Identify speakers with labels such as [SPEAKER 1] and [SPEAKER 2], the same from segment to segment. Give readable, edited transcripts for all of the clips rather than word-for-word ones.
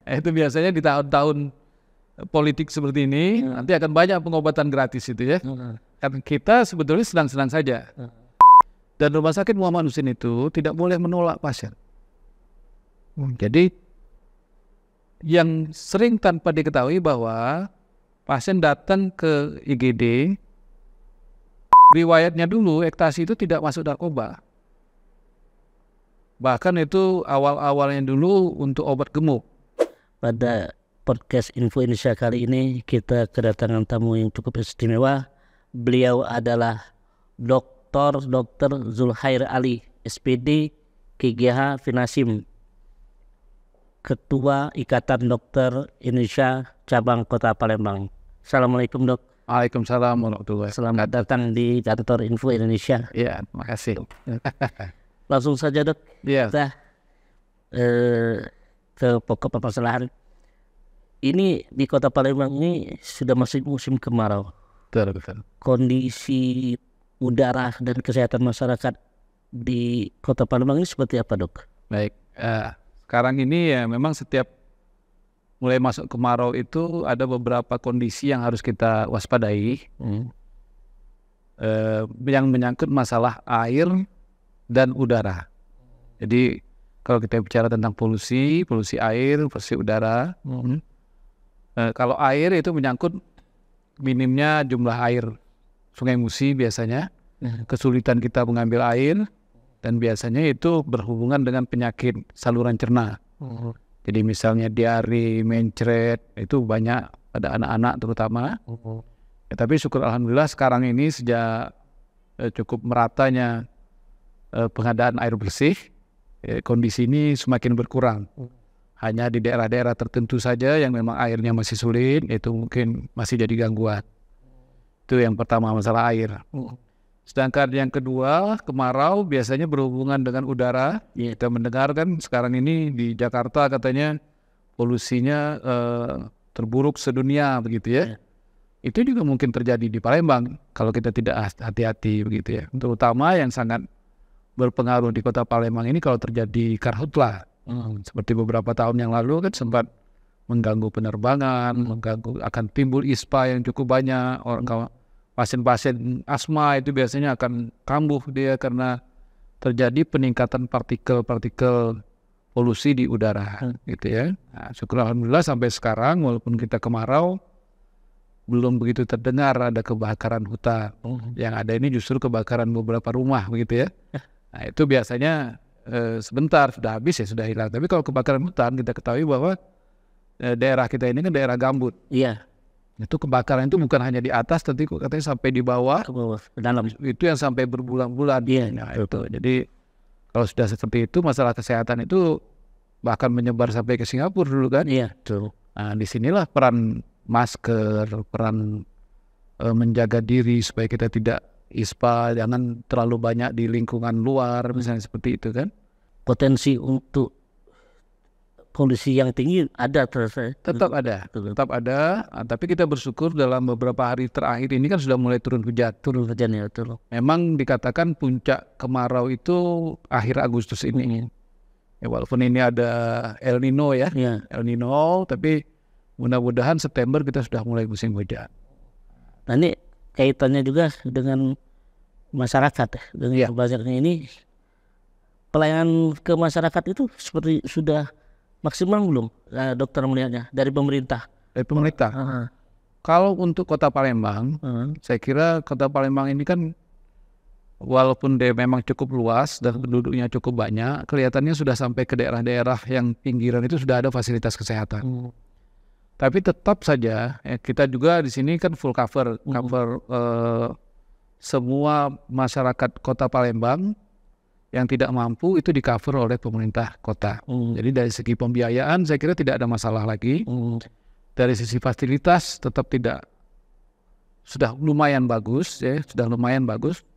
[SPEAKER 1] Itu biasanya di tahun-tahun politik seperti ini nanti akan banyak pengobatan gratis itu ya. Karena kita sebetulnya senang-senang saja. Dan Rumah Sakit Muhammad Husin itu tidak boleh menolak pasien. Jadi yang sering tanpa diketahui bahwa pasien datang ke IGD, riwayatnya dulu ekstasi itu tidak masuk narkoba. Bahkan itu awal-awalnya dulu untuk obat gemuk.
[SPEAKER 2] Pada podcast Info Indonesia kali ini kita kedatangan tamu yang cukup istimewa. Beliau adalah Dr. Zulhair Ali, SPD, KGH Finasim, Ketua Ikatan Dokter Indonesia Cabang Kota Palembang. Assalamualaikum dok.
[SPEAKER 1] Waalaikumsalam warahmatullahi wabarakatuh.
[SPEAKER 2] Selamat datang di kantor Info Indonesia.
[SPEAKER 1] Ya, terima kasih.
[SPEAKER 2] Langsung saja dok,
[SPEAKER 1] Ya.
[SPEAKER 2] kita ke pokok permasalahan. Ini di Kota Palembang ini sudah masuk musim kemarau.
[SPEAKER 1] Betul.
[SPEAKER 2] Kondisi udara dan kesehatan masyarakat di Kota Palembang ini seperti apa dok?
[SPEAKER 1] Baik, sekarang ini ya memang setiap mulai masuk kemarau itu ada beberapa kondisi yang harus kita waspadai. Yang menyangkut masalah air dan udara. Jadi kalau kita bicara tentang polusi air, polusi udara. Kalau air itu menyangkut minimnya jumlah air Sungai Musi biasanya, kesulitan kita mengambil air, dan biasanya itu berhubungan dengan penyakit saluran cerna. Jadi misalnya diare, mencret, itu banyak pada anak-anak terutama. Ya, tapi syukur alhamdulillah sekarang ini sejak cukup meratanya pengadaan air bersih, kondisi ini semakin berkurang. Hanya di daerah-daerah tertentu saja yang memang airnya masih sulit, itu mungkin masih jadi gangguan. Itu yang pertama, masalah air. Sedangkan yang kedua, kemarau biasanya berhubungan dengan udara. Kita mendengar kan sekarang ini di Jakarta katanya polusinya terburuk sedunia begitu ya. Itu juga mungkin terjadi di Palembang kalau kita tidak hati-hati begitu ya. Terutama yang sangat berpengaruh di Kota Palembang ini kalau terjadi karhutlah. Seperti beberapa tahun yang lalu kan sempat mengganggu penerbangan, akan timbul ISPA yang cukup banyak. Pasien-pasien asma itu biasanya akan kambuh dia karena terjadi peningkatan partikel-partikel polusi di udara gitu ya. Nah, syukur alhamdulillah sampai sekarang walaupun kita kemarau belum begitu terdengar ada kebakaran hutan. Yang ada ini justru kebakaran beberapa rumah begitu ya. Nah, itu biasanya sebentar sudah habis ya, sudah hilang. Tapi kalau kebakaran hutan kita ketahui bahwa daerah kita ini kan daerah gambut.
[SPEAKER 2] Iya.
[SPEAKER 1] Itu kebakaran itu bukan hanya di atas, tapi katanya sampai di bawah.
[SPEAKER 2] Ke bawah, ke dalam.
[SPEAKER 1] Itu yang sampai berbulan-bulan.
[SPEAKER 2] Iya.
[SPEAKER 1] Nah, itu. Jadi kalau sudah seperti itu masalah kesehatan itu bahkan menyebar sampai ke Singapura dulu kan.
[SPEAKER 2] Iya. Betul.
[SPEAKER 1] Nah, disinilah peran masker, peran menjaga diri supaya kita tidak ISPA, jangan terlalu banyak di lingkungan luar, misalnya seperti itu kan.
[SPEAKER 2] Potensi untuk polusi yang tinggi ada terus.
[SPEAKER 1] Tetap ada. Tapi kita bersyukur dalam beberapa hari terakhir ini kan sudah mulai turun hujan.
[SPEAKER 2] Turun hujan ya, betul.
[SPEAKER 1] Memang dikatakan puncak kemarau itu akhir Agustus ini. Ya, walaupun ini ada El Nino ya. El Nino, tapi mudah-mudahan September kita sudah mulai musim hujan.
[SPEAKER 2] Nah ini kaitannya juga dengan masyarakat, dengan banyaknya ini pelayanan ke masyarakat itu seperti sudah maksimal belum dokter melihatnya dari pemerintah?
[SPEAKER 1] Dari pemerintah. Kalau untuk Kota Palembang, saya kira Kota Palembang ini kan walaupun dia memang cukup luas dan penduduknya cukup banyak, kelihatannya sudah sampai ke daerah-daerah yang pinggiran itu sudah ada fasilitas kesehatan. Tapi tetap saja kita juga di sini kan full cover semua masyarakat Kota Palembang yang tidak mampu itu di cover oleh pemerintah kota. Jadi dari segi pembiayaan saya kira tidak ada masalah lagi. Dari sisi fasilitas tetap sudah lumayan bagus ya,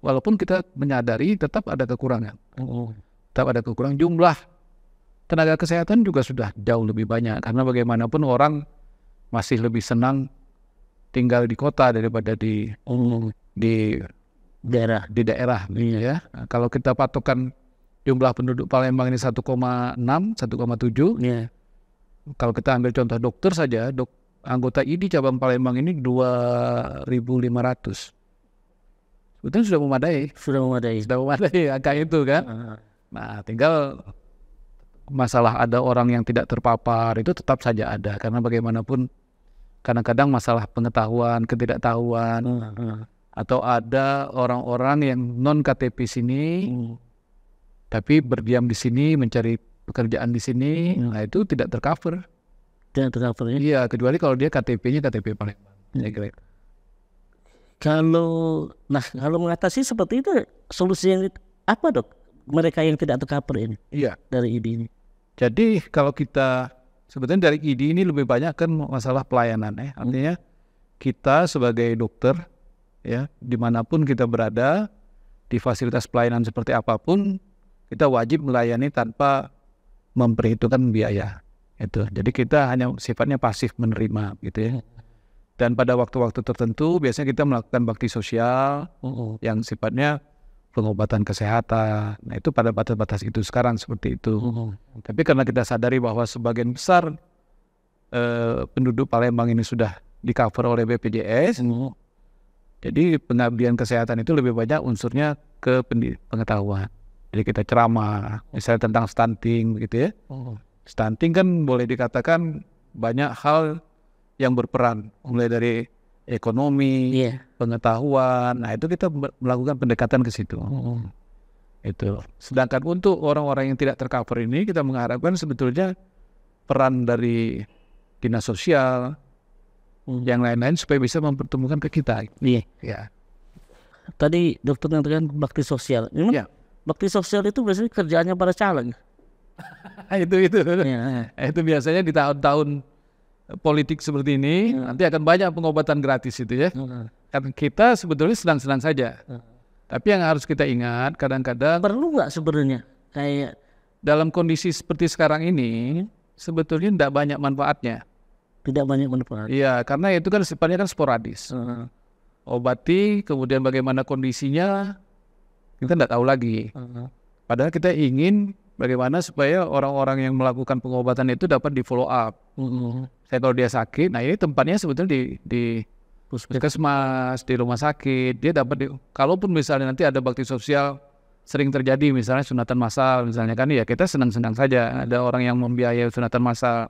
[SPEAKER 1] walaupun kita menyadari tetap ada kekurangan. Tetap ada kekurangan, jumlah tenaga kesehatan juga sudah jauh lebih banyak karena bagaimanapun orang masih lebih senang tinggal di kota daripada di daerah ya. Nah, kalau kita patokan jumlah penduduk Palembang ini 1,6, 1,7, kalau kita ambil contoh dokter saja, anggota ID cabang Palembang ini 2.500. Sebetulnya sudah memadai angka itu kan. Nah, tinggal masalah ada orang yang tidak terpapar itu tetap saja ada, karena bagaimanapun kadang-kadang masalah pengetahuan, ketidaktahuan, atau ada orang-orang yang non KTP sini, tapi berdiam di sini, mencari pekerjaan di sini, nah itu tidak tercover.
[SPEAKER 2] Tidak tercover ya?
[SPEAKER 1] Iya, kecuali kalau dia KTP-nya KTP Palembang.
[SPEAKER 2] Kalau mengatasi seperti itu, solusi yang apa dok? Mereka yang tidak tercover ini, dari ID ini.
[SPEAKER 1] Jadi kalau kita sebetulnya dari ID ini lebih banyak kan masalah pelayanan ya. Artinya kita sebagai dokter ya, dimanapun kita berada di fasilitas pelayanan seperti apapun, kita wajib melayani tanpa memperhitungkan biaya. Itu. Jadi kita hanya sifatnya pasif menerima gitu ya. Dan pada waktu-waktu tertentu biasanya kita melakukan bakti sosial yang sifatnya pengobatan kesehatan. Nah itu pada batas-batas itu sekarang seperti itu. Tapi karena kita sadari bahwa sebagian besar penduduk Palembang ini sudah di-cover oleh BPJS, jadi pengabdian kesehatan itu lebih banyak unsurnya ke pengetahuan. Jadi kita ceramah, misalnya tentang stunting gitu ya. Stunting kan boleh dikatakan banyak hal yang berperan, mulai dari ekonomi, pengetahuan. Nah itu kita melakukan pendekatan ke situ. Itu. Sedangkan untuk orang-orang yang tidak tercover ini, kita mengharapkan sebetulnya peran dari dinas sosial, yang lain-lain supaya bisa mempertemukan ke kita.
[SPEAKER 2] Ya. Tadi dokter mengatakan bakti sosial. Memang bakti sosial itu biasanya kerjaannya para caleg.
[SPEAKER 1] Itu biasanya di tahun-tahun politik seperti ini nanti akan banyak pengobatan gratis itu ya. Karena kita sebetulnya senang-senang saja. Tapi yang harus kita ingat kadang-kadang
[SPEAKER 2] perlu nggak sebenarnya kayak
[SPEAKER 1] dalam kondisi seperti sekarang ini sebetulnya tidak banyak manfaatnya.
[SPEAKER 2] Tidak banyak manfaat.
[SPEAKER 1] Iya, karena itu kan sifatnya kan sporadis. Obati, kemudian bagaimana kondisinya kita tidak tahu lagi. Padahal kita ingin bagaimana supaya orang-orang yang melakukan pengobatan itu dapat di follow up. Saya kalau dia sakit, nah ini tempatnya sebetulnya di puskesmas, di rumah sakit, dia dapat kalaupun misalnya nanti ada bakti sosial sering terjadi misalnya sunatan massal misalnya kan ya kita senang-senang saja ada orang yang membiayai sunatan massal.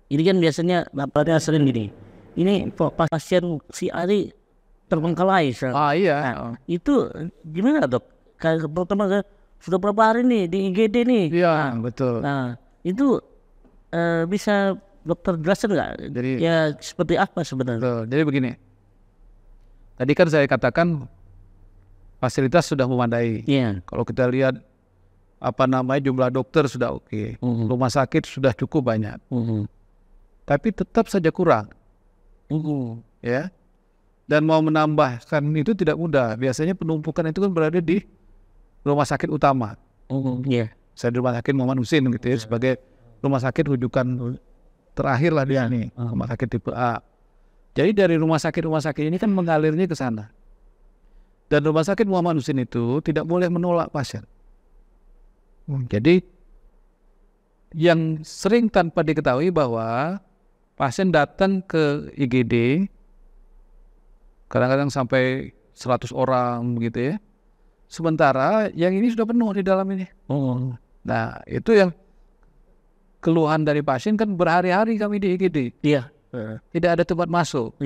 [SPEAKER 2] Ini kan biasanya bapaknya sering gini. Ini pasien si Ari terbengkalai.
[SPEAKER 1] Iya.
[SPEAKER 2] Itu gimana dok? Kayak pertama sudah berapa hari nih di IGD nih?
[SPEAKER 1] Iya, betul.
[SPEAKER 2] Nah, itu bisa dokter jelaskan nggak?
[SPEAKER 1] Jadi
[SPEAKER 2] ya seperti apa sebenarnya?
[SPEAKER 1] Betul. Jadi begini. Tadi kan saya katakan fasilitas sudah memadai. Kalau kita lihat jumlah dokter sudah oke. Rumah sakit sudah cukup banyak. Tapi tetap saja kurang. Ya. Dan mau menambahkan itu tidak mudah. Biasanya penumpukan itu kan berada di rumah sakit utama. Saya di rumah sakit Muhammad Husin gitu ya, sebagai rumah sakit rujukan terakhir lah di sini, rumah sakit tipe A. Jadi dari rumah sakit ini kan mengalirnya ke sana. Dan rumah sakit Muhammad Husin itu tidak boleh menolak pasien. Jadi yang sering tanpa diketahui bahwa pasien datang ke IGD kadang-kadang sampai 100 orang begitu ya. Sementara yang ini sudah penuh di dalam ini. Nah itu yang keluhan dari pasien kan berhari-hari kami di IGD. Tidak ada tempat masuk.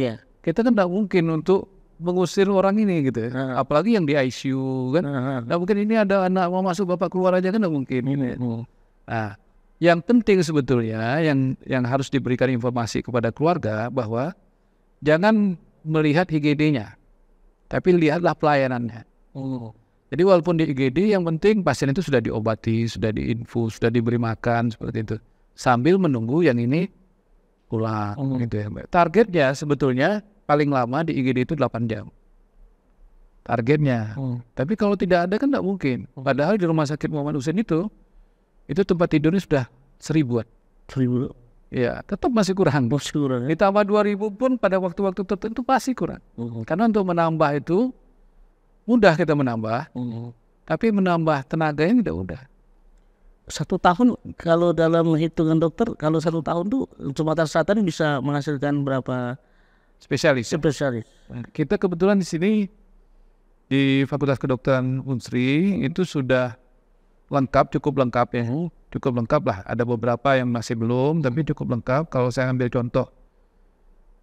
[SPEAKER 1] Kita kan tidak mungkin untuk mengusir orang ini gitu. Apalagi yang di ICU kan. Tidak mungkin ini ada anak mau masuk bapak keluar aja kan tidak mungkin. Nah yang penting sebetulnya yang harus diberikan informasi kepada keluarga bahwa jangan melihat IGD-nya, tapi lihatlah pelayanannya. Jadi walaupun di IGD yang penting pasien itu sudah diobati, sudah diinfus, sudah diberi makan seperti itu. Sambil menunggu yang ini pulang gitu ya. Targetnya sebetulnya paling lama di IGD itu 8 jam. Targetnya. Tapi kalau tidak ada kan tidak mungkin. Padahal di rumah sakit Muhammad Husin itu tempat tidurnya sudah 1.000-an.
[SPEAKER 2] 1.000.
[SPEAKER 1] Ya, tetap masih kurang. Ditambah 2.000 pun pada waktu-waktu tertentu pasti kurang. Karena untuk menambah itu mudah kita menambah, tapi menambah tenaganya tidak mudah.
[SPEAKER 2] 1 tahun kalau dalam hitungan dokter, kalau 1 tahun tuh Sumatera Selatan bisa menghasilkan berapa
[SPEAKER 1] Spesialis.
[SPEAKER 2] spesialis?
[SPEAKER 1] Kita kebetulan di sini di Fakultas Kedokteran Unsri itu sudah lengkap, cukup lengkap ya, cukup lengkap lah. Ada beberapa yang masih belum, tapi cukup lengkap. Kalau saya ambil contoh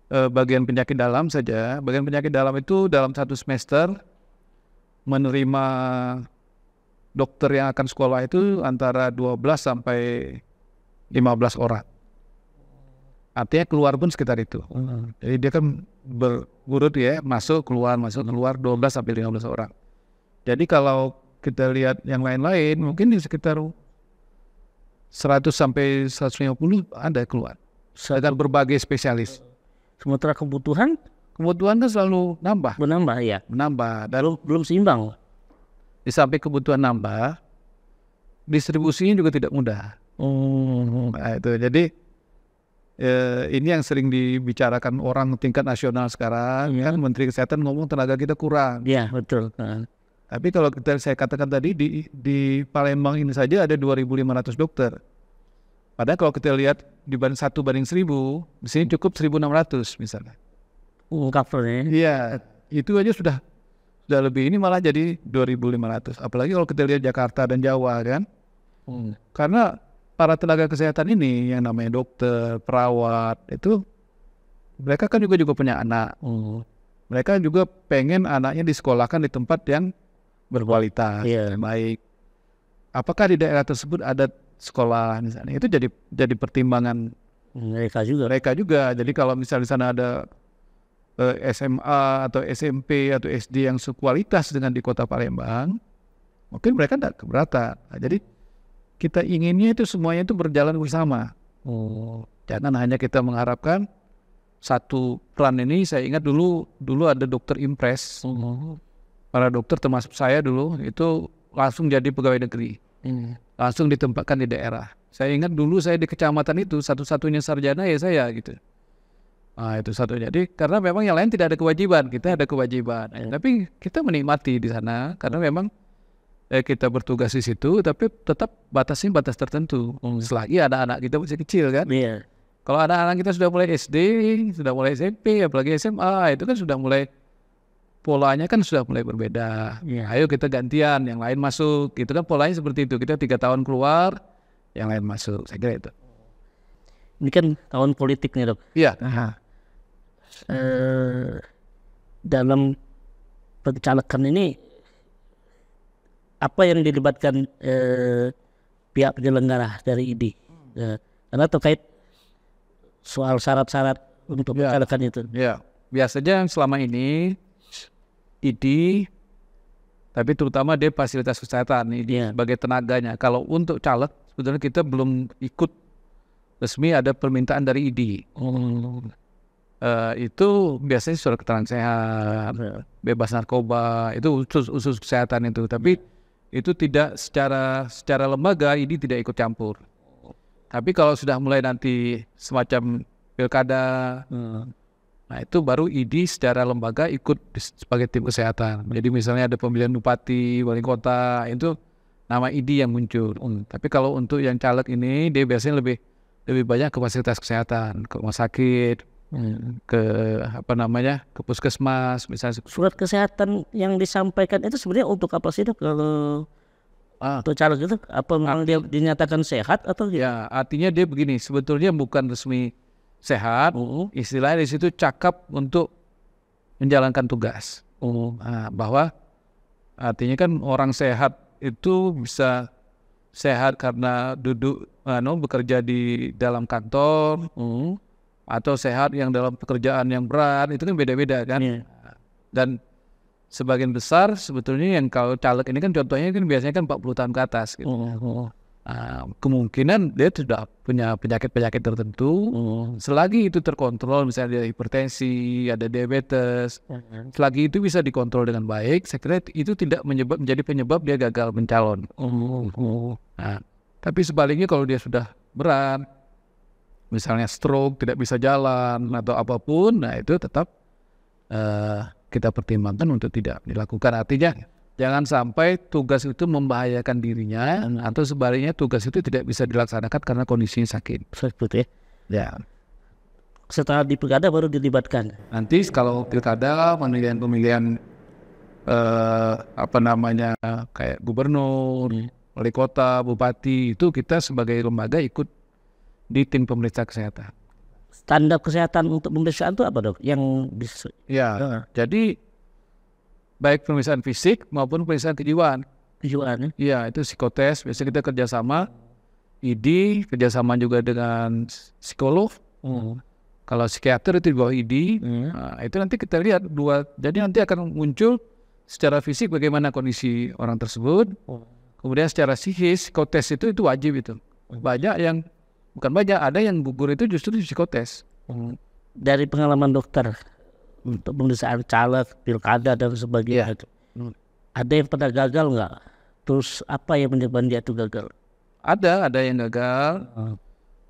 [SPEAKER 1] bagian penyakit dalam saja, bagian penyakit dalam itu dalam 1 semester menerima dokter yang akan sekolah itu antara 12 sampai 15 orang. Artinya keluar pun sekitar itu. Jadi dia kan berurut ya, masuk keluar 12 sampai 15 orang. Jadi kalau kita lihat yang lain-lain mungkin di sekitar 100 sampai 150 ada keluar. Dengan berbagai spesialis.
[SPEAKER 2] Sementara kebutuhan
[SPEAKER 1] Kebutuhan kan selalu nambah,
[SPEAKER 2] menambah ya,
[SPEAKER 1] menambah. Dan
[SPEAKER 2] belum seimbang.
[SPEAKER 1] di samping kebutuhan nambah, distribusinya juga tidak mudah. Nah, itu jadi ini yang sering dibicarakan orang tingkat nasional sekarang, kan Menteri Kesehatan ngomong tenaga kita kurang.
[SPEAKER 2] Ya betul.
[SPEAKER 1] Tapi kalau saya katakan tadi di Palembang ini saja ada 2.500 dokter. Padahal kalau kita lihat dibanding 1:1000, di sini cukup 1.600 misalnya.
[SPEAKER 2] Covernya.
[SPEAKER 1] Iya, itu aja sudah lebih, ini malah jadi 2.500. Apalagi kalau kita lihat Jakarta dan Jawa kan. Karena para tenaga kesehatan ini yang namanya dokter, perawat, itu mereka kan juga punya anak. Mereka juga pengen anaknya disekolahkan di tempat yang berkualitas, baik. Apakah di daerah tersebut ada sekolah misalnya? Itu jadi pertimbangan
[SPEAKER 2] mereka
[SPEAKER 1] juga. Jadi kalau misalnya di sana ada SMA atau SMP atau SD yang sekualitas dengan di Kota Palembang, mungkin mereka tidak keberatan. Nah, jadi kita inginnya itu semuanya itu berjalan bersama. Jangan hanya kita mengharapkan satu peran ini. Saya ingat dulu ada dokter impres. Para dokter termasuk saya dulu itu langsung jadi pegawai negeri. Langsung ditempatkan di daerah. Saya ingat dulu saya di kecamatan itu satu-satunya sarjana ya saya gitu. Nah itu satu. Jadi karena memang yang lain tidak ada kewajiban, kita ada kewajiban. Tapi kita menikmati di sana karena memang kita bertugas di situ, tapi tetap batasnya batas tertentu. Selagi anak-anak kita masih kecil kan. Kalau anak-anak kita sudah mulai SD, sudah mulai SMP, apalagi SMA, itu kan sudah mulai polanya kan sudah mulai berbeda. Ayo kita gantian, yang lain masuk. Itu kan polanya seperti itu. Kita 3 tahun keluar, yang lain masuk. Saya kira itu.
[SPEAKER 2] Ini kan tahun politik nih dok.
[SPEAKER 1] Iya.
[SPEAKER 2] Dalam pencalekan ini apa yang dilibatkan pihak penyelenggara dari ID? Karena terkait soal syarat-syarat untuk pencalekan itu.
[SPEAKER 1] Ya, biasanya selama ini ID, tapi terutama dia fasilitas kesehatan ini sebagai tenaganya. Kalau untuk caleg sebetulnya kita belum ikut resmi, ada permintaan dari ID. Itu biasanya surat keterangan sehat, bebas narkoba, itu usus kesehatan itu. Tapi itu tidak secara lembaga ini tidak ikut campur. Tapi kalau sudah mulai nanti semacam pilkada, nah itu baru ID secara lembaga ikut sebagai tim kesehatan. Jadi misalnya ada pemilihan bupati, wali kota, itu nama ID yang muncul. Tapi kalau untuk yang caleg ini dia biasanya lebih banyak ke fasilitas kesehatan, ke rumah sakit, ke ke puskesmas misalnya.
[SPEAKER 2] Surat kesehatan yang disampaikan itu sebenarnya untuk apa sih dok? Kalau untuk caleg itu apa memang dia dinyatakan sehat atau
[SPEAKER 1] ya? Artinya dia begini, sebetulnya bukan resmi sehat, istilahnya di situ cakap untuk menjalankan tugas. Bahwa artinya kan orang sehat itu bisa sehat karena duduk bekerja di dalam kantor, atau sehat yang dalam pekerjaan yang berat, itu kan beda-beda kan. Dan sebagian besar sebetulnya yang kalau caleg ini kan contohnya kan biasanya kan 40 tahun ke atas gitu. Kemungkinan dia sudah punya penyakit-penyakit tertentu, selagi itu terkontrol, misalnya ada hipertensi, ada diabetes, selagi itu bisa dikontrol dengan baik, saya kira itu tidak menjadi penyebab dia gagal mencalon. Tapi sebaliknya kalau dia sudah berat, misalnya stroke, tidak bisa jalan atau apapun, nah itu tetap kita pertimbangkan untuk tidak dilakukan. Artinya Jangan sampai tugas itu membahayakan dirinya atau sebaliknya tugas itu tidak bisa dilaksanakan karena kondisinya sakit.
[SPEAKER 2] Seperti
[SPEAKER 1] Ya.
[SPEAKER 2] setelah di pilkada baru dilibatkan.
[SPEAKER 1] Nanti kalau pilkada pemilihan kayak gubernur, wali kota, bupati, itu kita sebagai lembaga ikut di tim pemeriksa kesehatan.
[SPEAKER 2] Standar kesehatan untuk pemeriksaan itu apa dok? Yang bisa?
[SPEAKER 1] Ya, jadi baik pemeriksaan fisik maupun pemeriksaan kejiwaan.
[SPEAKER 2] Kejiwaan.
[SPEAKER 1] Iya, itu psikotes. Biasanya kita kerjasama, ID, kerjasama juga dengan psikolog. Kalau psikiater itu di bawah ID. Nah, itu nanti kita lihat jadi nanti akan muncul secara fisik bagaimana kondisi orang tersebut. Kemudian secara psikis, psikotes itu wajib itu. Bukan banyak, ada yang gugur itu justru di psikotes.
[SPEAKER 2] Dari pengalaman dokter untuk pemeriksaan caleg, pilkada dan sebagainya, ada yang pernah gagal nggak? Terus apa yang menyebabkan dia itu gagal?
[SPEAKER 1] Ada yang gagal,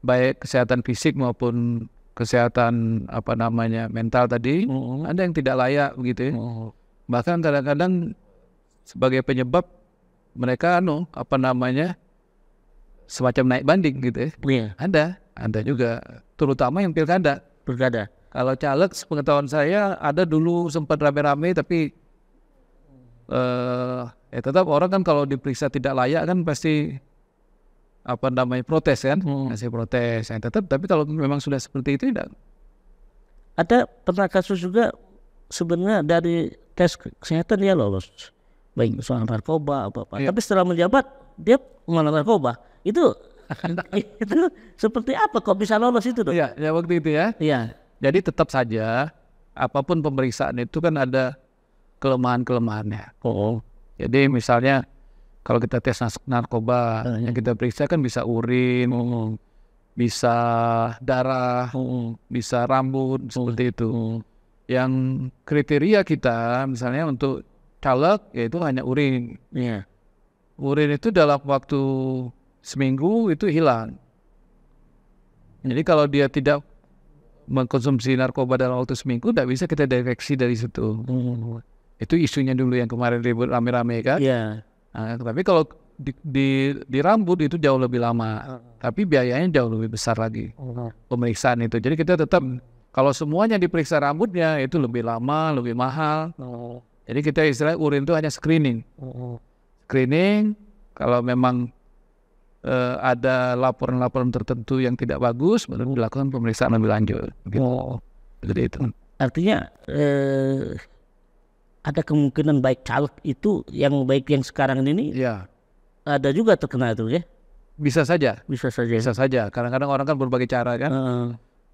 [SPEAKER 1] baik kesehatan fisik maupun kesehatan mental tadi. Ada yang tidak layak begitu ya. Bahkan kadang-kadang sebagai penyebab mereka semacam naik banding gitu ya. Ada juga, terutama yang pilkada. Kalau caleg, sepengetahuan saya ada dulu sempat rame-rame, tapi tetap orang kan kalau diperiksa tidak layak kan pasti protes kan, masih protes. Tapi kalau memang sudah seperti itu tidak.
[SPEAKER 2] Ada pernah kasus juga sebenarnya dari tes kesehatan dia lolos, baik soal narkoba apa-apa. Tapi setelah menjabat dia malah narkoba. Itu seperti apa kok bisa lolos itu dok?
[SPEAKER 1] Ya waktu itu ya.
[SPEAKER 2] Iya.
[SPEAKER 1] Jadi tetap saja apapun pemeriksaan itu kan ada kelemahan-kelemahannya. Jadi misalnya kalau kita tes narkoba, yang kita periksa kan bisa urin, bisa darah, bisa rambut, seperti itu. Yang kriteria kita misalnya untuk caleg yaitu hanya urin. Urin itu dalam waktu seminggu itu hilang. Jadi kalau dia tidak mengkonsumsi narkoba dalam waktu seminggu, tidak bisa kita deteksi dari situ. Itu isunya dulu yang kemarin ribut rame-rame kan. Nah, tapi kalau di rambut itu jauh lebih lama, tapi biayanya jauh lebih besar lagi pemeriksaan itu. Jadi kita tetap kalau semuanya diperiksa rambutnya itu lebih lama, lebih mahal. Jadi kita istilahnya urin itu hanya screening. Screening kalau memang ada laporan-laporan tertentu yang tidak bagus, baru dilakukan pemeriksaan lebih lanjut. Jadi itu.
[SPEAKER 2] Artinya ada kemungkinan baik caleg itu yang sekarang ini ada juga terkena itu ya?
[SPEAKER 1] Bisa saja.
[SPEAKER 2] Bisa saja.
[SPEAKER 1] Kadang-kadang orang kan berbagai cara kan.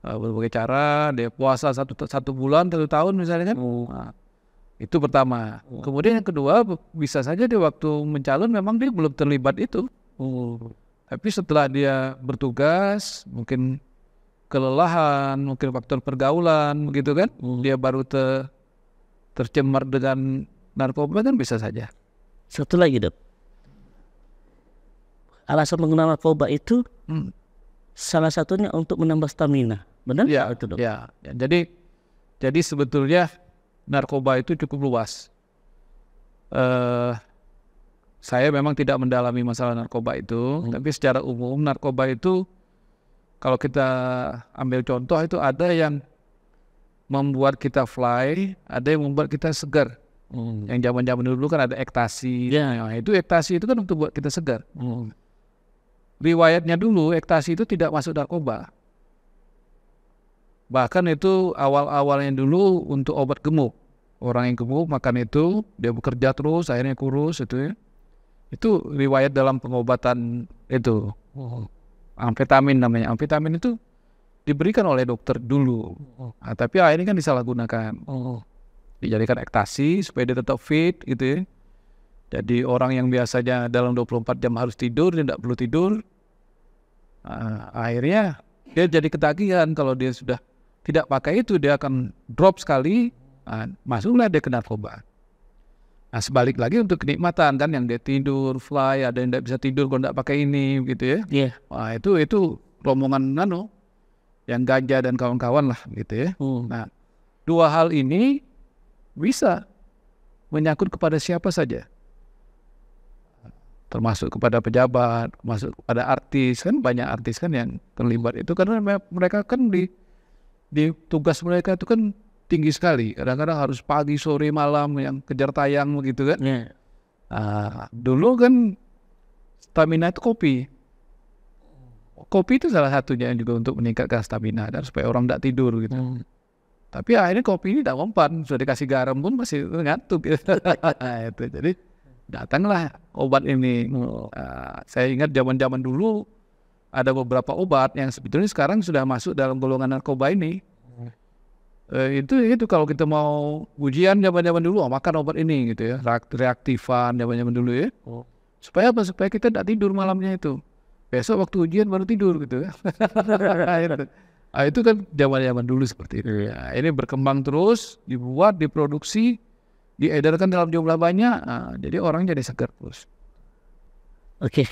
[SPEAKER 1] Berbagai cara, dia puasa satu bulan, 1 tahun misalnya kan. Itu pertama. Kemudian yang kedua, bisa saja di waktu mencalon memang dia belum terlibat itu. Tapi setelah dia bertugas, mungkin kelelahan, mungkin faktor pergaulan, begitu kan, dia baru tercemar dengan narkoba kan bisa saja.
[SPEAKER 2] Satu lagi dok, alasan menggunakan narkoba itu salah satunya untuk menambah stamina, benar?
[SPEAKER 1] Itu dok. Jadi sebetulnya narkoba itu cukup luas. Saya memang tidak mendalami masalah narkoba itu, tapi secara umum narkoba itu kalau kita ambil contoh itu ada yang membuat kita fly, ada yang membuat kita segar. Yang zaman-zaman dulu kan ada ektasi. Nah, itu ektasi itu kan untuk buat kita segar. Riwayatnya dulu ektasi itu tidak masuk narkoba. Bahkan itu awal-awalnya dulu untuk obat gemuk. Orang yang gemuk makan itu, dia bekerja terus, akhirnya kurus itu ya. Itu riwayat dalam pengobatan itu. Amfetamin namanya. Amfetamin itu diberikan oleh dokter dulu. Nah, tapi akhirnya kan disalahgunakan. Dijadikan ektasi supaya dia tetap fit gitu ya. Jadi orang yang biasanya dalam 24 jam harus tidur, dia tidak perlu tidur. Akhirnya dia jadi ketagihan. Kalau dia sudah tidak pakai itu, dia akan drop sekali. Masuklah dia ke narkoba. Nah, sebalik lagi untuk kenikmatan kan, yang dia tidur, fly, ada yang tidak bisa tidur kalau tidak pakai ini gitu ya. Wah, itu rombongan yang ganja dan kawan-kawan lah gitu ya. Nah, dua hal ini bisa menyangkut kepada siapa saja. termasuk kepada pejabat, termasuk kepada artis, kan banyak artis kan yang terlibat itu karena mereka kan di tugas mereka itu kan tinggi sekali, kadang-kadang harus pagi, sore, malam yang kejar tayang begitu kan. Dulu kan stamina itu kopi itu salah satunya juga untuk meningkatkan stamina dan supaya orang tidak tidur gitu. Tapi akhirnya kopi ini tidak mempan, sudah dikasih garam pun masih ngantuk gitu. Itu jadi datanglah obat ini. Saya ingat zaman-zaman dulu ada beberapa obat yang sebetulnya sekarang sudah masuk dalam golongan narkoba ini. Itu kalau kita mau ujian zaman-zaman dulu, makan obat ini gitu ya, reaktifan zaman-zaman dulu ya. Supaya apa? Supaya kita tidak tidur malamnya itu. Besok waktu ujian baru tidur gitu. Itu kan zaman-zaman dulu seperti itu. Ini berkembang terus, dibuat, diproduksi, diedarkan dalam jumlah banyak. Jadi orang jadi segar terus.
[SPEAKER 2] Oke,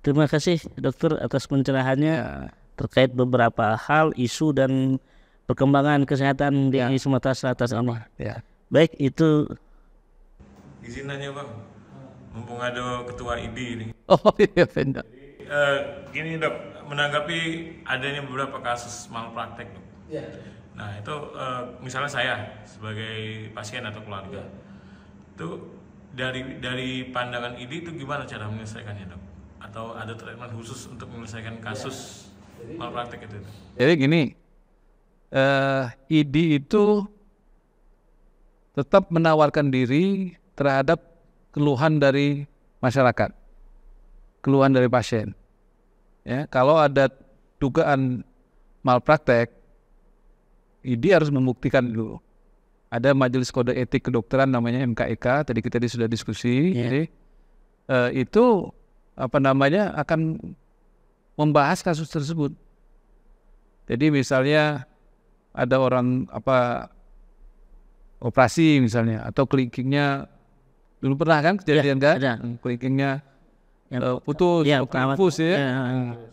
[SPEAKER 2] terima kasih dokter atas pencerahannya terkait beberapa hal, isu dan perkembangan kesehatan di Sumatera Selatan ini. Baik, itu
[SPEAKER 3] izin nanya Bang, mumpung ada ketua ID ini.
[SPEAKER 1] Oh iya benar.
[SPEAKER 3] Gini dok, menanggapi adanya beberapa kasus malpraktek dok. Nah itu misalnya saya sebagai pasien atau keluarga, itu dari pandangan ID itu gimana cara menyelesaikannya dok? Atau ada treatment khusus untuk menyelesaikan kasus malpraktek itu?
[SPEAKER 1] Jadi gini, ID itu tetap menawarkan diri terhadap keluhan dari masyarakat, keluhan dari pasien. Ya, kalau ada dugaan malpraktek, ID harus membuktikan dulu. Ada Majelis Kode Etik Kedokteran namanya MKEK, tadi kita sudah diskusi. Jadi itu akan membahas kasus tersebut. Jadi misalnya ada orang operasi misalnya atau kelingkingnya dulu pernah kan kejadian kan? Kelingkingnya putus, infus ya.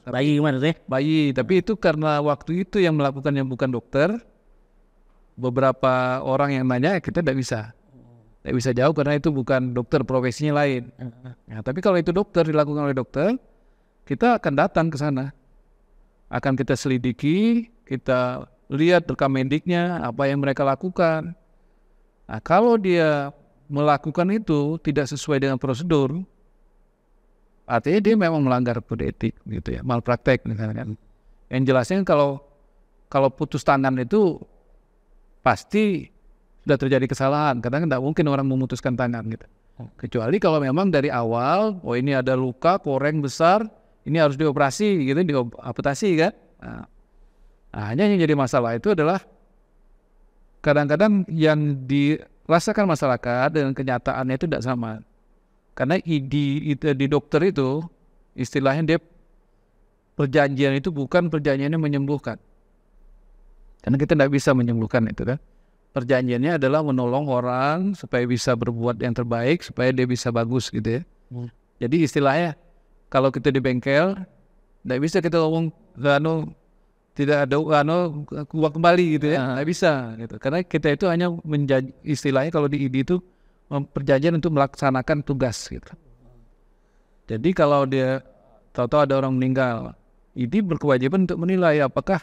[SPEAKER 2] Bayi gimana tuh?
[SPEAKER 1] Bayi, tapi itu karena waktu itu yang melakukannya bukan dokter. Beberapa orang yang nanya kita tidak bisa jawab karena itu bukan dokter, profesinya lain. Tapi kalau itu dokter, dilakukan oleh dokter, kita akan datang ke sana, akan kita selidiki, kita lihat rekam mediknya, apa yang mereka lakukan. Nah, kalau dia melakukan itu tidak sesuai dengan prosedur, artinya dia memang melanggar kode etik gitu ya, malpraktek misalnya. Yang jelasnya kalau putus tangan itu pasti sudah terjadi kesalahan, karena tidak mungkin orang memutuskan tangan gitu. Kecuali kalau memang dari awal, ini ada luka koreng besar, ini harus dioperasi gitu, dioperasi kan. Hanya yang jadi masalah itu adalah kadang-kadang yang dirasakan masyarakat dengan kenyataannya itu tidak sama. Karena di dokter itu istilahnya dia perjanjian itu bukan perjanjiannya menyembuhkan. Karena kita tidak bisa menyembuhkan itu kan. Perjanjiannya adalah menolong orang supaya bisa berbuat yang terbaik, supaya dia bisa bagus gitu ya. Jadi istilahnya kalau kita di bengkel, tidak bisa kita ngomong tidak ada uang kembali gitu ya, tidak bisa gitu. Karena kita itu hanya istilahnya kalau di ID itu perjanjian untuk melaksanakan tugas gitu. Jadi kalau dia tahu-tahu ada orang meninggal, ID berkewajiban untuk menilai apakah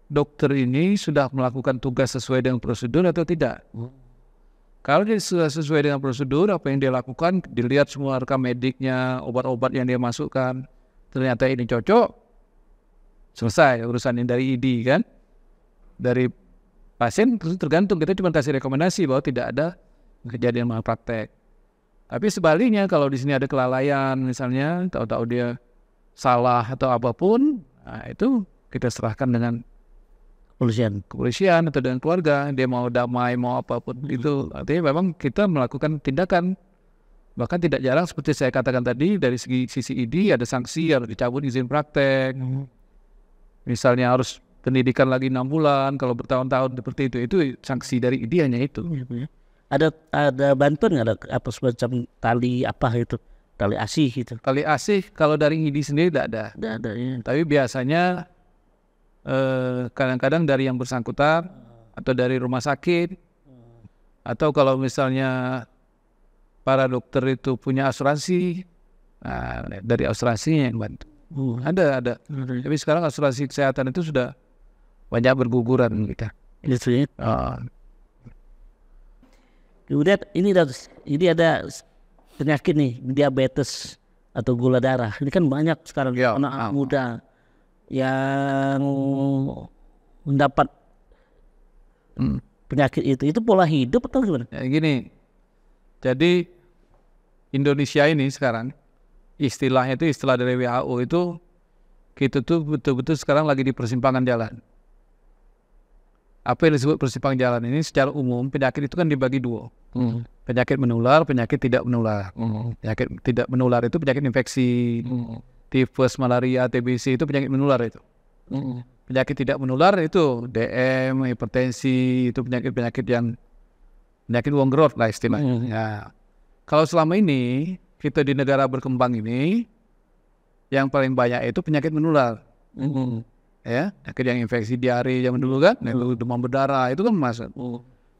[SPEAKER 1] dokter ini sudah melakukan tugas sesuai dengan prosedur atau tidak. Kalau dia sudah sesuai dengan prosedur, apa yang dia lakukan, dilihat semua rekam mediknya, obat-obat yang dia masukkan, ternyata ini cocok, selesai urusan ini dari ID kan. Dari pasien tergantung, kita cuma kasih rekomendasi bahwa tidak ada kejadian malpraktek. Tapi sebaliknya kalau di sini ada kelalaian misalnya, tahu-tahu dia salah atau apapun, itu kita serahkan dengan kepolisian atau dengan keluarga. Dia mau damai mau apapun itu, artinya memang kita melakukan tindakan. Bahkan tidak jarang seperti saya katakan tadi, dari sisi ID ada sanksi, harus dicabut izin praktek. Misalnya harus pendidikan lagi 6 bulan, kalau bertahun-tahun seperti itu sanksi dari ID hanya itu.
[SPEAKER 2] Ada bantuan nggak, apa semacam tali tali asih gitu?
[SPEAKER 1] Tali asih kalau dari ID sendiri tidak ada.
[SPEAKER 2] Tidak ada ya.
[SPEAKER 1] Tapi biasanya kadang-kadang dari yang bersangkutan atau dari rumah sakit, atau kalau misalnya para dokter itu punya asuransi, Nah, dari asuransinya yang bantu. Ada. Tapi sekarang asuransi kesehatan itu sudah banyak berguguran kita.
[SPEAKER 2] Gitu ya.
[SPEAKER 1] Ah,
[SPEAKER 2] Kemudian ini ada penyakit nih, diabetes atau gula darah. Ini kan banyak sekarang
[SPEAKER 1] Ya,
[SPEAKER 2] anak muda yang mendapat penyakit itu. Itu pola hidup atau gimana?
[SPEAKER 1] ya gini. Jadi Indonesia ini sekarang istilahnya itu istilah dari WHO itu kita tuh betul-betul sekarang lagi di persimpangan jalan. Apa yang disebut persimpangan jalan ini secara umum penyakit itu kan dibagi dua. Penyakit menular, penyakit tidak menular. Penyakit tidak menular itu penyakit infeksi, tifus, malaria, TBC itu penyakit menular itu. Penyakit tidak menular itu DM, hipertensi, itu penyakit-penyakit yang penyakit wong growth lah istilahnya. Ya. Kalau selama ini kita di negara berkembang ini yang paling banyak itu penyakit menular. Ya, penyakit yang infeksi diare zaman dulu kan, demam berdarah itu kan masuk.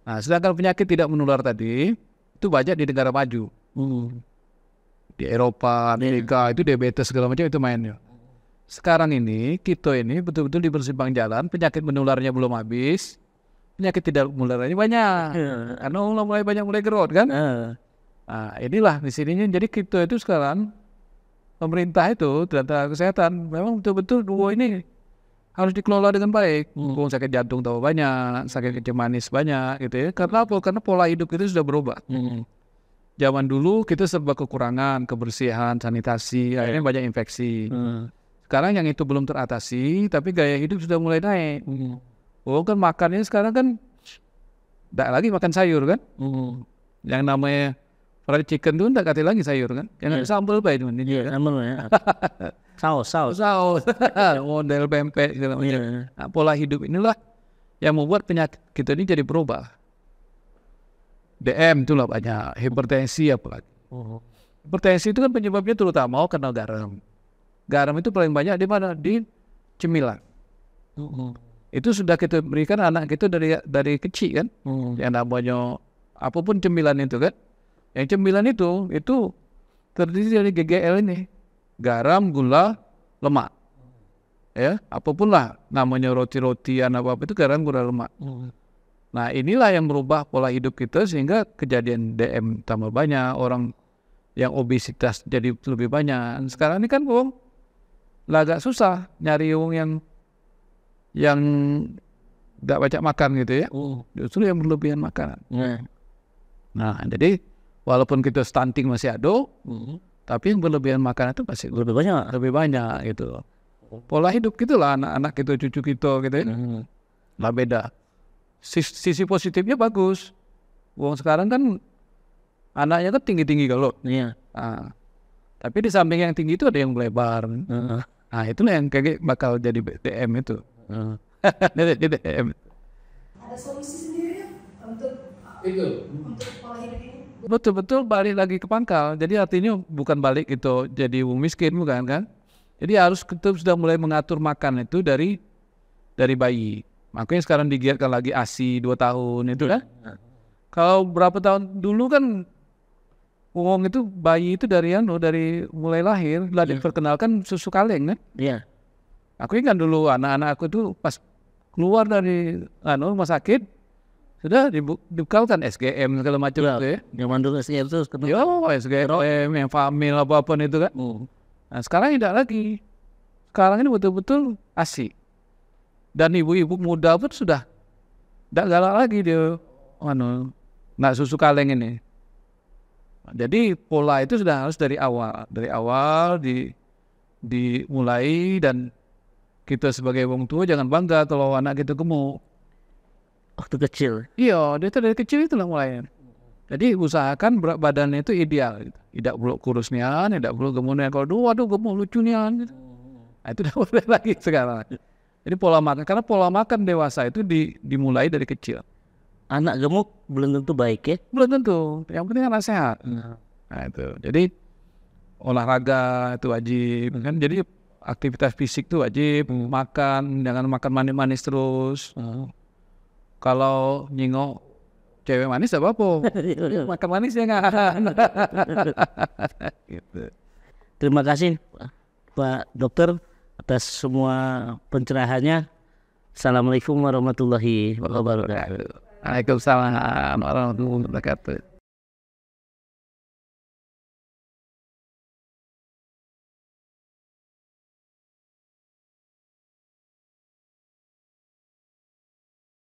[SPEAKER 1] Nah, sedangkan penyakit tidak menular tadi itu banyak di negara maju. Di Eropa, Amerika itu diabetes segala macam itu mainnya. Sekarang ini kita ini betul-betul di persimpangan jalan, penyakit menularnya belum habis, penyakit tidak menularnya banyak. Karena mulai gerot kan. Nah, inilah di sininya. Jadi kita itu sekarang pemerintah itu dan tenaga kesehatan memang betul-betul dua ini harus dikelola dengan baik. Sakit jantung tahu banyak, sakit kencing manis banyak gitu ya. Karena apa? Karena pola hidup itu sudah berubah. Zaman dulu kita serba kekurangan kebersihan, sanitasi, akhirnya banyak infeksi. Sekarang yang itu belum teratasi, tapi gaya hidup sudah mulai naik. Kan makannya sekarang kan tidak lagi makan sayur kan. Yang namanya fried chicken itu tidak kata lagi sayur kan. Yang ada sambal baik teman.
[SPEAKER 2] Sambal ya. Saus.
[SPEAKER 1] Model pempek segala macam. Nah, pola hidup inilah yang membuat penyakit kita ini jadi berubah. DM itulah banyak, hipertensi apalagi. Hipertensi itu kan penyebabnya terutama karena garam. Garam itu paling banyak di mana? Di cemilan. Itu sudah kita berikan anak kita dari kecil kan. Yang namanya apapun cemilan itu kan. Yang cemilan itu terdiri dari GGL ini. Garam, gula, lemak. Ya, apapun lah namanya roti-rotian apa itu garam, gula, lemak. Nah, inilah yang merubah pola hidup kita sehingga kejadian DM tambah banyak, orang yang obesitas jadi lebih banyak. Sekarang ini kan agak susah nyari orang yang nggak banyak makan gitu ya. Justru yang berlebihan makanan. Nah, jadi walaupun kita stunting masih ada, tapi yang berlebihan makanan itu pasti lebih banyak gitu. Pola hidup gitulah anak-anak kita, cucu kita gitu ya. Lah beda. Sisi positifnya bagus. Sekarang kan anaknya kan tinggi-tinggi kalau. Nah, tapi di samping yang tinggi itu ada yang melebar. Nah, itulah yang kayak bakal jadi DM itu. DM.
[SPEAKER 4] Ada solusi sendiri ya untuk pola hidup ini?
[SPEAKER 1] Betul-betul balik lagi ke pangkal. Jadi artinya bukan balik itu jadi miskin, bukan kan? Jadi harus kita sudah mulai mengatur makan itu dari bayi. Makanya sekarang digiatkan lagi ASI 2 tahun itu kan. Kalau berapa tahun dulu kan itu bayi itu dari mulai lahir lah diperkenalkan susu kaleng kan. Aku ingat dulu anak-anak aku tuh pas keluar dari rumah sakit sudah dibekalkan SGM segala macam itu ya.
[SPEAKER 2] Zaman dulu SGM itu
[SPEAKER 1] SGM yang famil apa itu kan. Nah, sekarang tidak lagi. Sekarang ini betul-betul ASI. Dan ibu-ibu muda pun sudah tidak galak lagi dia nak susu kaleng ini. Jadi pola itu sudah harus dari awal dimulai. Dan kita sebagai orang tua jangan bangga kalau anak kita gemuk
[SPEAKER 2] waktu kecil.
[SPEAKER 1] Iya, dia dari kecil itulah mulainya. Jadi usahakan berat badannya itu ideal gitu. Tidak perlu kurusnya, tidak perlu gemuknya. Kalau waduh gemuk lucunya gitu. Nah, itu udah boleh lagi sekarang. Jadi pola makan, karena pola makan dewasa itu dimulai dari kecil.
[SPEAKER 2] Anak gemuk belum tentu baik ya?
[SPEAKER 1] Belum tentu, yang penting anak sehat. Nah itu, jadi olahraga itu wajib kan. Jadi aktivitas fisik itu wajib. Makan, jangan makan manis-manis terus. Kalau nyingok cewek manis apa-apa. Makan manis ya nggak? Gitu.
[SPEAKER 2] Terima kasih Pak Dokter atas semua pencerahannya. Assalamualaikum warahmatullahi wabarakatuh.
[SPEAKER 1] Waalaikumsalam warahmatullahi wabarakatuh.